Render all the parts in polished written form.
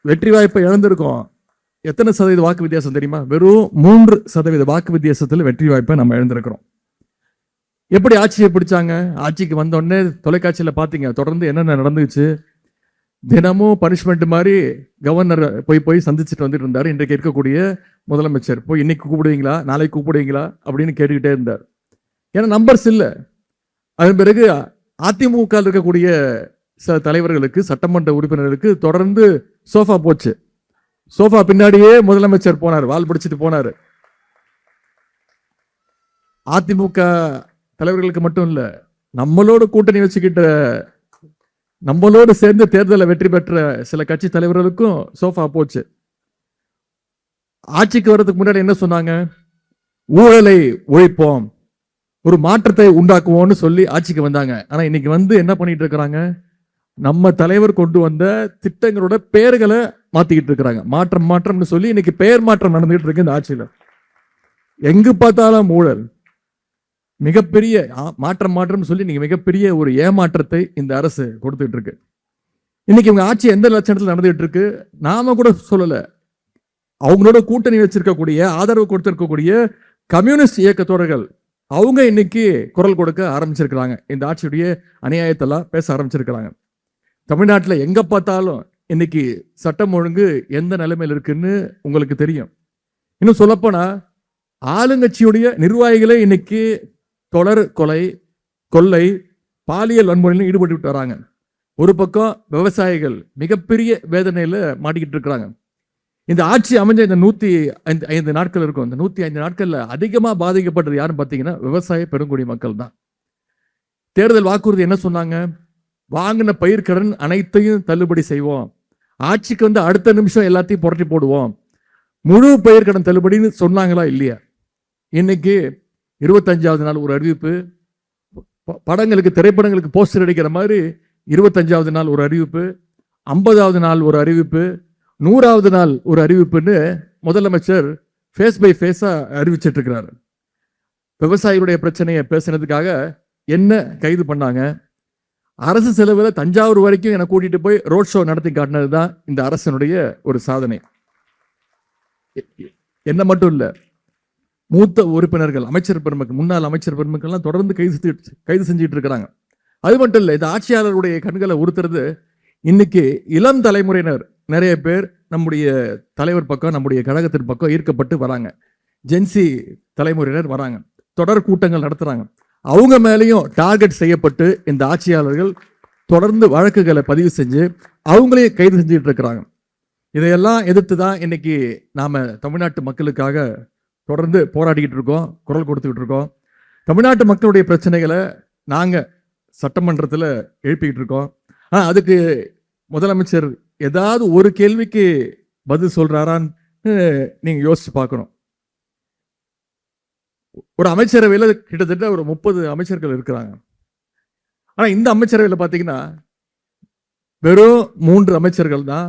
வெற்றி வாய்ப்பை இழந்திருக்கோம். எத்தனை சதவீத வாக்கு வித்தியாசம் தெரியுமா? வெறும் 3% வாக்கு வித்தியாசத்தில் வெற்றி வாய்ப்பை நம்ம இழந்திருக்கிறோம். எப்படி ஆட்சியை பிடிச்சாங்க? ஆட்சிக்கு வந்த உடனே தொலைக்காட்சியில பாத்தீங்க தொடர்ந்து என்னென்ன நடந்துச்சு. தினமும் பனிஷ்மெண்ட் மாதிரி கவர்னர் போய் சந்திச்சுட்டு வந்துட்டு இருந்தாரு. இன்றைக்கு இருக்கக்கூடிய முதலமைச்சர் போய் இன்னைக்கு கூப்பிடுவீங்களா, நாளைக்கு கூப்பிடுவீங்களா அப்படின்னு கேட்டுக்கிட்டே இருந்தார். ஏன்னா நம்பர்ஸ் இல்லை. அதன் பிறகு அதிமுக இருக்கக்கூடிய சில தலைவர்களுக்கு, சட்டமன்ற உறுப்பினர்களுக்கு தொடர்ந்து சோஃபா போச்சு. சோஃபா பின்னாடியே முதலமைச்சர் போனார், வால் பிடிச்சிட்டு போனார். அதிமுக தலைவர்களுக்கு மட்டும் இல்ல, நம்மளோட கூட்டணி வச்சுக்கிட்ட, நம்மளோடு சேர்ந்து தேர்தலில் வெற்றி பெற்ற சில கட்சி தலைவர்களுக்கும் சோஃபா போச்சு. ஆட்சிக்கு வர்றதுக்கு முன்னாடி என்ன சொன்னாங்க? ஊழலை ஒழிப்போம், ஒரு மாற்றத்தை உண்டாக்குவோம்னு சொல்லி ஆட்சிக்கு வந்தாங்க. ஆனா இன்னைக்கு வந்து என்ன பண்ணிட்டு இருக்கிறாங்க? நம்ம தலைவர் கொண்டு வந்த திட்டங்களோட பெயர்களை மாத்திக்கிட்டு இருக்கிறாங்க. மாற்றம்னு சொல்லி இன்னைக்கு பெயர் மாற்றம் நடந்துகிட்டு இருக்கு இந்த ஆட்சியில. எங்கு பார்த்தாலும் ஊழல், மிகப்பெரிய மாற்றம் சொல்லி நீங்க மிகப்பெரிய ஒரு ஏமாற்றத்தை இந்த அரசு கொடுத்துட்டு இருக்கு. இன்னைக்கு இவங்க ஆட்சி எந்த லட்சணத்தில் நடந்துகிட்டு இருக்கு நாம கூட சொல்லல. அவங்களோட கூட்டணி வச்சிருக்கக்கூடிய, ஆதரவு கொடுத்திருக்கக்கூடிய கம்யூனிஸ்ட் இயக்கத்தோழர்கள் அவங்க இன்னைக்கு குரல் கொடுக்க ஆரம்பிச்சிருக்கிறாங்க. இந்த ஆட்சியுடைய அநியாயத்தெல்லாம் பேச ஆரம்பிச்சிருக்கிறாங்க. தமிழ்நாட்டில் எங்க பார்த்தாலும் இன்னைக்கு சட்டம் ஒழுங்கு எந்த நிலைமையில் இருக்குன்னு உங்களுக்கு தெரியும். இன்னும் சொல்லப்போனா ஆளுங்கட்சியுடைய நிர்வாகிகளே இன்னைக்கு தொடர் கொலை, கொள்ளை, பாலியல் வன்முறையில் ஈடுபட்டு வராங்க. ஒரு பக்கம் விவசாயிகள் மிகப்பெரிய வேதனையில மாட்டிக்கிட்டு இருக்கிறாங்க. இந்த ஆட்சி அமைஞ்ச இந்த 105 நாட்கள் இருக்கும். இந்த 105 நாட்கள்ல அதிகமா பாதிக்கப்பட்டது யாருன்னு பார்த்தீங்கன்னா விவசாய பெருங்குடி மக்கள் தான். தேர்தல் வாக்குறுதி என்ன சொன்னாங்க? வாங்கின பயிர்க்கடன் அனைத்தையும் தள்ளுபடி செய்வோம், ஆட்சிக்கு வந்து அடுத்த நிமிஷம் எல்லாத்தையும் புரட்டி போடுவோம், முழு பயிர்க்கடன் தள்ளுபடின்னு சொன்னாங்களா இல்லையா? இன்னைக்கு 25வது நாள் ஒரு அறிவிப்பு, படங்களுக்கு, திரைப்படங்களுக்கு போஸ்டர் அடிக்கிற மாதிரி 25வது நாள் ஒரு அறிவிப்பு, 50வது நாள் ஒரு அறிவிப்பு, 100வது நாள் ஒரு அறிவிப்புன்னு முதலமைச்சர் ஃபேஸ் பை ஃபேஸா அறிவிச்சிட்டு இருக்கிறாரு. விவசாயிகளுடைய பிரச்சனையை பேசுனதுக்காக என்ன கைது பண்ணாங்க? அரசு செலவில் தஞ்சாவூர் வரைக்கும் என்னை கூட்டிட்டு போய் ரோட் ஷோ நடத்தி காட்டினது தான் இந்த அரசனுடைய ஒரு சாதனை. என்ன மட்டும் இல்ல, மூத்த உறுப்பினர்கள், அமைச்சர் பெருமக்கள், முன்னாள் அமைச்சர் பெருமக்கள்லாம் தொடர்ந்து கைது செஞ்சுட்டு இருக்கிறாங்க. அது மட்டும் இல்லை, இந்த ஆட்சியாளருடைய கண்களை உறுத்துறது இன்னைக்கு இளம் தலைமுறையினர் நிறைய பேர் நம்முடைய தலைவர் பக்கம், நம்முடைய கழகத்தின் பக்கம் ஈர்க்கப்பட்டு வராங்க. ஜென்சி தலைமுறையினர் வராங்க, தொடர் கூட்டங்கள் நடத்துறாங்க. அவங்க மேலேயும் டார்கெட் செய்யப்பட்டு இந்த ஆட்சியாளர்கள் தொடர்ந்து வழக்குகளை பதிவு செஞ்சு அவங்களையும் கைது செஞ்சுட்டு இருக்கிறாங்க. இதையெல்லாம் எதிர்த்து தான் இன்னைக்கு நாம தமிழ்நாட்டு மக்களுக்காக தொடர்ந்து போராடிக்கிட்டு இருக்கோம், குரல் கொடுத்துக்கிட்டு இருக்கோம். தமிழ்நாட்டு மக்களுடைய பிரச்சனைகளை நாங்க சட்டமன்றத்தில் எழுப்பிக்கிட்டு இருக்கோம். அதுக்கு முதலமைச்சர் ஏதாவது ஒரு கேள்விக்கு பதில் சொல்றாரான்னு நீங்க யோசிச்சு பார்க்கணும். ஒரு அமைச்சரவையில் கிட்டத்தட்ட ஒரு 30 அமைச்சர்கள் இருக்கிறாங்க. ஆனா இந்த அமைச்சரவையில் பார்த்தீங்கன்னா வெறும் 3 அமைச்சர்கள் தான்.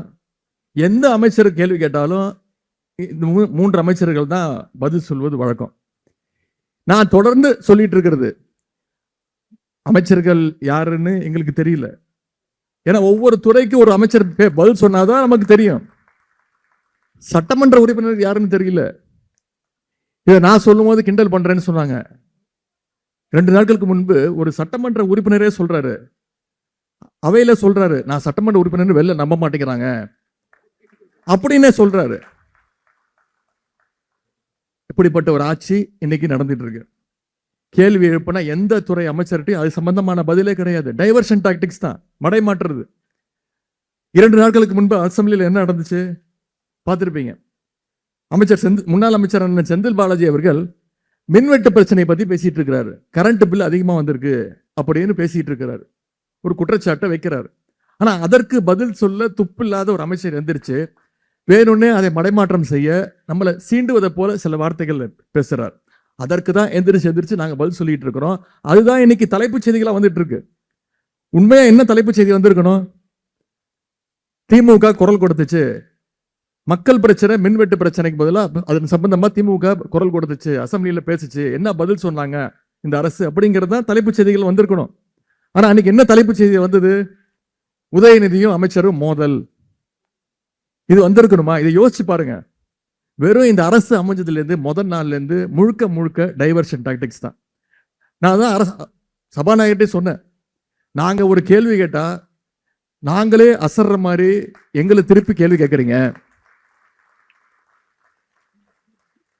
எந்த அமைச்சர் கேள்வி கேட்டாலும் இந்த 3 அமைச்சர்கள் தான் பதில் சொல்வது வழக்கம். நான் தொடர்ந்து சொல்லிட்டு இருக்கிறது, அமைச்சர்கள் யாருன்னு எங்களுக்கு தெரியல. ஏன்னா ஒவ்வொரு துறைக்கு ஒரு அமைச்சர் பதில் சொன்னாதான் நமக்கு தெரியும். சட்டமன்ற உறுப்பினர் யாருன்னு தெரியல. இதை நான் சொல்லும் போது கிண்டல் பண்றேன்னு சொன்னாங்க. 2 நாட்களுக்கு முன்பு ஒரு சட்டமன்ற உறுப்பினரே சொல்றாரு, அவையில சொல்றாரு, நான் சட்டமன்ற உறுப்பினர் வெளில நம்ப மாட்டேங்கிறாங்க அப்படின்னே சொல்றாரு. இப்படிப்பட்ட ஒரு ஆட்சி இன்னைக்கு நடந்துட்டு இருக்கு. கேள்வி எழுப்பினா எந்த துறை அமைச்சர்கிட்டையும் அது சம்பந்தமான பதிலே கிடையாது. டைவர்ஷன் டாக்டிக்ஸ் தான், மடை மாற்றுறது. 2 நாட்களுக்கு முன்பு அசம்பிளியில் என்ன நடந்துச்சு பார்த்திருப்பீங்க. அமைச்சர் முன்னாள் அமைச்சர் செந்தில் பாலாஜி அவர்கள் மின்வெட்டு பிரச்சனை பத்தி பேசிட்டு இருக்கிறாரு. கரண்ட் பில் அதிகமா வந்திருக்கு அப்படின்னு பேசிட்டு இருக்கிறாரு, ஒரு குற்றச்சாட்டை வைக்கிறாரு. ஆனா அதற்கு பதில் சொல்ல துப்பில்லாத ஒரு அமைச்சர் எந்திரிச்சு வேணும்னே அதை மடைமாற்றம் செய்ய நம்மளை சீண்டுவதை போல சில வார்த்தைகள் பேசுறார். அதற்கு தான் எந்திரிச்சு நாங்க பதில் சொல்லிட்டு இருக்கிறோம். அதுதான் இன்னைக்கு தலைப்புச் செய்திகளா வந்துட்டு இருக்கு. உண்மையா என்ன தலைப்புச் செய்தி வந்திருக்கணும்? திமுக குரல் கொடுத்துச்சு, மக்கள் பிரச்சனை, மின்வெட்டு பிரச்சனைக்கு பதிலாக அதன் சம்பந்தமா திமுக குரல் கொடுத்துச்சு, அசம்பிளியில பேசுச்சு, என்ன பதில் சொன்னாங்க இந்த அரசு அப்படிங்கிறது தான் தலைப்புச் செய்திகள் வந்திருக்கணும். ஆனா அன்னைக்கு என்ன தலைப்புச் செய்தி வந்தது? உதயநிதியும் அமைச்சரும் மோதல். இது வந்திருக்கணுமா? இதை யோசிச்சு பாருங்க. வெறும் இந்த அரசு அமைஞ்சதுல இருந்து முதல் நாள்ல இருந்து முழுக்க முழுக்க டைவர்ஷன் டாக்டிக்ஸ் தான். நான் தான் அரசு சபாநாயகர்கிட்டே சொன்னேன், நாங்க ஒரு கேள்வி கேட்டா நாங்களே அசர்ற மாதிரி எங்களை திருப்பி கேள்வி கேட்கறீங்க.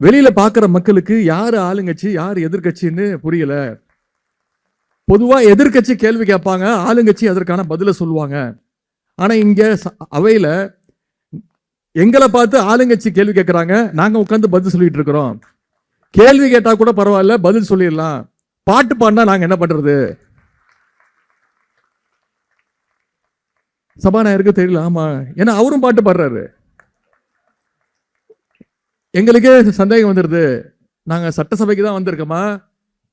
வெளியில பாக்குற மக்களுக்கு யாரு ஆளுங்கட்சி யாரு எதிர்கட்சின்னு புரியல. பொதுவா எதிர்கட்சி கேள்வி கேட்பாங்க, ஆளுங்கட்சி அதற்கான பதில சொல்லுவாங்க. ஆனா இங்க அவையில எங்களை பார்த்து ஆளுங்கட்சி கேள்வி கேட்கறாங்க, நாங்க உட்கார்ந்து பதில் சொல்லிட்டு இருக்கிறோம். கேள்வி கேட்டா கூட பரவாயில்ல, பதில் சொல்லிடலாம். பாட்டு பாடினா நாங்க என்ன பண்றது? சபாநாயகருக்கு தெரியல. ஆமா, ஏன்னா அவரும் பாட்டு பாடுறாரு. எங்களுக்கே சந்தேகம் வந்துருது, நாங்க சட்டசபைக்கு தான் வந்திருக்கோமா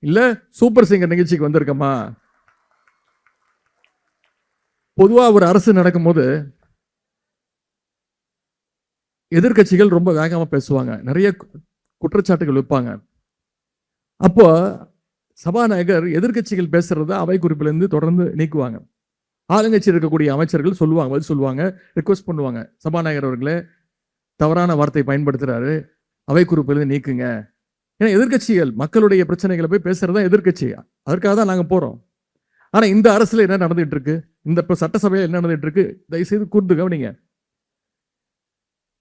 இல்ல சூப்பர் சிங்கர் நிகழ்ச்சிக்கு வந்திருக்கோமா? பொதுவா ஒரு அரசு நடக்கும் போது எதிர்கட்சிகள் ரொம்ப வேகமா பேசுவாங்க, நிறைய குற்றச்சாட்டுகள் வைப்பாங்க. அப்போ சபாநாயகர் எதிர்கட்சிகள் பேசுறத அவை குறிப்பில இருந்து தொடர்ந்து நீக்குவாங்க. ஆளுங்கட்சி இருக்கக்கூடிய அமைச்சர்கள் சொல்லுவாங்க, பதில் சொல்லுவாங்க, ரிக்வெஸ்ட் பண்ணுவாங்க, சபாநாயகர் அவர்களே தவறான வார்த்தை பயன்படுத்துறாரு, அவை குறிப்பிலிருந்து நீக்குங்க. ஏன்னா எதிர்கட்சிகள் மக்களுடைய பிரச்சனைகளை போய் பேசுறதா எதிர்கட்சி, அதற்காக தான் நாங்க போறோம். ஆனா இந்த அரசுல என்ன நடந்துட்டு இருக்கு, இந்த சட்டசபையில் என்ன நடந்துட்டு இருக்கு, தயவுசெய்து கூர்ந்து கவனிங்க.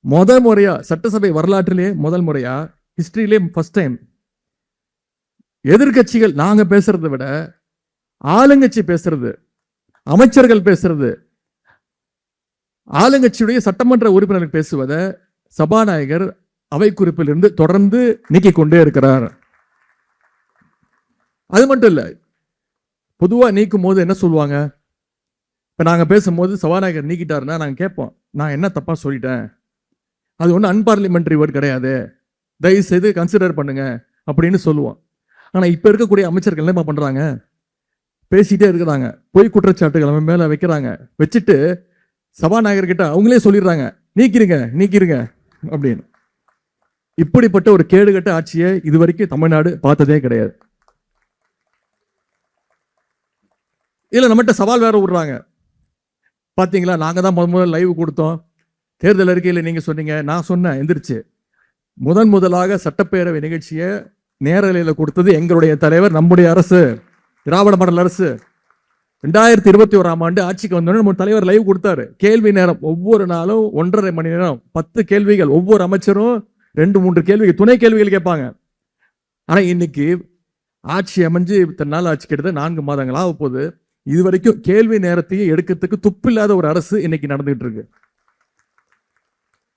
முதல் முறையா சட்டசபை வரலாற்றிலே முதல் முறையா ஹிஸ்டரியிலே ஃபர்ஸ்ட் டைம் எதிர்கட்சிகள் நாங்க பேசுறதை விட ஆளுங்கட்சி பேசுறது, அமைச்சர்கள் பேசுறது, ஆளுங்கட்சியுடைய சட்டமன்ற உறுப்பினர்கள் பேசுவதை சபாநாயகர் அவை குறிப்பில் இருந்து தொடர்ந்து நீக்கிக் கொண்டே இருக்கிறார். அது மட்டும் இல்ல, பொதுவா நீக்கும் போது என்ன சொல்லுவாங்க, இப்ப நாங்க பேசும்போது சபாநாயகர் நீக்கிட்டாருன்னா நாங்க கேட்போம், நான் என்ன தப்பா சொல்லிட்டேன், அது ஒன்றும் அன்பார்லிமெண்டரி வேர்ட் கிடையாது, தயவு செய்து கன்சிடர் பண்ணுங்க அப்படின்னு சொல்லுவோம். ஆனா இப்ப இருக்கக்கூடிய அமைச்சர்கள் என்ன பண்றாங்க, பேசிட்டே இருக்கிறாங்க, பொய் குற்றச்சாட்டுகள் அவன் மேல வைக்கிறாங்க, வச்சுட்டு சபாநாயகர் கிட்ட அவங்களே சொல்லிடுறாங்க, நீக்கிருங்க நீக்கிருங்க அப்படின்னு. இப்படிப்பட்ட ஒரு கேடுகட்ட ஆட்சியை இதுவரைக்கும் தமிழ்நாடு பார்த்ததே கிடையாது. இல்ல நம்மகிட்ட சவால் வேற விடுறாங்க, பாத்தீங்களா நாங்க தான் முதல்ல லைவ் கொடுத்தோம், தேர்தல் அறிக்கையில் நீங்க சொன்னீங்க, நான் சொன்னேன் எந்திரிச்சு, முதலாக சட்டப்பேரவை நிகழ்ச்சியை நேரலையில் கொடுத்தது எங்களுடைய தலைவர், நம்முடைய அரசு, திராவிட மாடல் அரசு. 2021ஆம் ஆண்டு ஆட்சிக்கு வந்தோடனே நம்ம தலைவர் லைவ் கொடுத்தாரு. கேள்வி நேரம் ஒவ்வொரு நாளும் 1.5 மணி நேரம் 10 கேள்விகள், ஒவ்வொரு அமைச்சரும் 2-3 கேள்விகள், துணை கேள்விகள் கேட்பாங்க. ஆனா இன்னைக்கு ஆட்சி அமைஞ்சு இத்தனை நாள் ஆட்சி கிட்டத்தட்ட 4 மாதங்கள் ஆக போகுது, இது வரைக்கும் கேள்வி நேரத்தையே எடுக்கிறதுக்கு துப்பில்லாத ஒரு அரசு இன்னைக்கு நடந்துகிட்டு இருக்கு.